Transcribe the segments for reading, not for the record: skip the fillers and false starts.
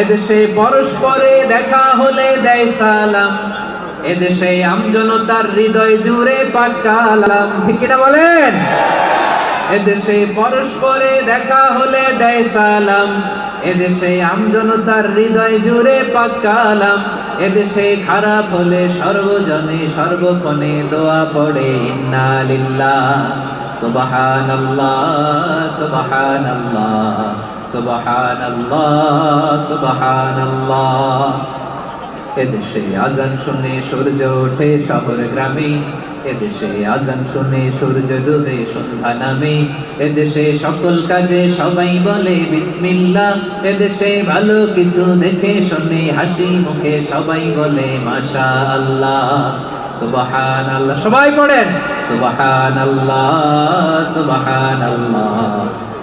এদেশে পরস্পরে দেখা হলে দেয় সালাম, এদেশে আমজনতার হৃদয় জুড়ে পাকালাম। ঠিক কিনা বলেন? এদেশে পরস্পরে দেখা হলে দেয় সালাম, এদেশে আমজনতার হৃদয় জুড়ে পাকালাম। এদেশে খারাপ হলে সর্বজনে সর্বক্ষণে দোয়া পড়ে ইন্না লিল্লাহ সুবহানাল্লাহ সুবহানাল্লাহ সুবহানাল্লাহ সুবহানাল্লাহ। এদেশে আজান শুনে সূর্য ওঠে শহর গ্রামে, এদেশে আজান শুনে সূর্য ডুবে সন্ধ্যা নামে। এদেশে সকল কাজে সবাই বলে বিসমিল্লাহ, এদেশে ভালো কিছু দেখে শুনে হাসি মুখে সবাই বলে মাশাআল্লাহ সুবহানাল্লাহ। সবাই পড়েন সুবহানাল্লাহ সুবহানাল্লাহ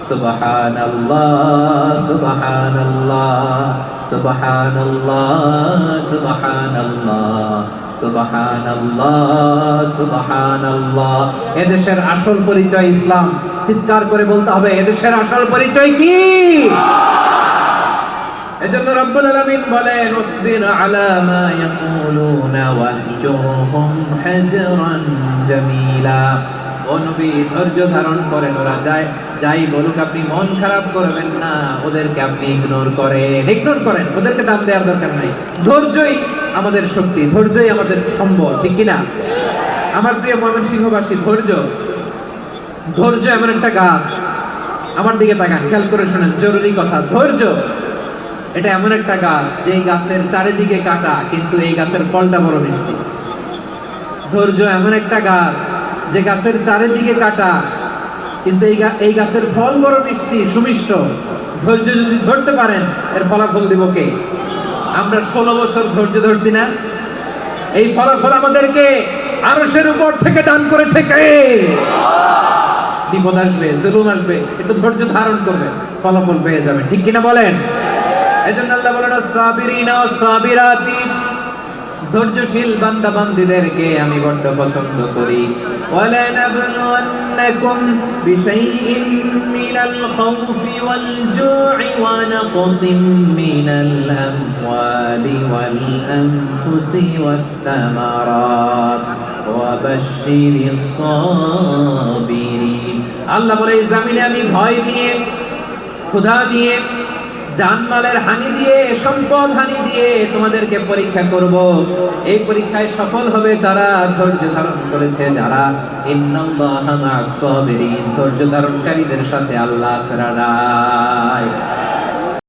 সুবহানাল্লাহ সুবহানাল্লাহ সুবহানাল্লাহ সুবহানাল্লাহ সুবহানাল্লাহ সুবহানাল্লাহ। এদেশের আসল পরিচয় ইসলাম। চিৎকার করে বলতে হবে, এদেশের আসল পরিচয় কি? এজন্য রব্বুল আলামিন বলেন ওয়াসবির আলা মা ইয়াকুলুনা ওয়াহজুরহুম হাজরান জামিলা। ও নবী, ধৈর্য ধারণ করেন, ওরা যাই বলুক আপনি মন খারাপ করবেন না, ওদেরকে আপনি ইগনোর করেন, ওদেরকে দাম দেওয়ার দরকার নাই। ধৈর্যই আমাদের শক্তি, ধৈর্যই আমাদের সম্বল। ঠিক কিনা? আমার প্রিয় ময়মনসিংহবাসী, ধৈর্য এমন একটা গাছ। আমার দিকে তাকান, খেয়াল করে শোনেন, জরুরি কথা। ধৈর্য এটা এমন একটা গাছ যে গাছের চারিদিকে কাটা, কিন্তু এই গাছের ফলটা বড় মিষ্টি। ধৈর্য এমন একটা গাছ যে গাছের চারিদিকে কাটা, কিন্তু এই গাছের ফল বড় মিষ্টি, সুমিষ্ট। ধৈর্য যদি ধরতে পারেন, এর ফলাফল দিব কে? আমরা 16 বছর ধৈর্য ধরছি না? এই ফলাফল আমাদেরকে আরশের উপর থেকে দান করেছে কে? বিপদ আসবে, জুলুম আসবে, একটু ধৈর্য ধারণ করবে, ফলাফল পেয়ে যাবে। ঠিক কিনা বলেন? এজন্য আল্লাহ বলেন আস-সাবিরিনা ওয়াস-সাবিরাতি, ধৈর্যশীল বান্দা বান্দীদেরকে আমি বড় পছন্দ করি। وَلَنَبْلُوَنَّكُمْ بِشَيْءٍ مِّنَ الْخَوْفِ وَالْجُوعِ وَنَقْصٍ مِّنَ الْأَمْوَالِ وَالْأَنفُسِ وَالثَّمَرَاتِ وَبَشِّرِ الصَّابِرِينَ। আল্লাহ বলে, এই জমিনে আমি ভয় দিয়ে, ক্ষুধা দিয়ে, জানমালের হানি দিয়ে, সম্পদ হানি দিয়ে তোমাদেরকে পরীক্ষা করব। এই পরীক্ষায় সফল হবে তারা, ধৈর্য ধারণ করেছে যারা। ইন্নাল্লাহা মা'আস সাবিরিন, ধৈর্য ধারণকারীদের সাথে আল্লাহ আছে।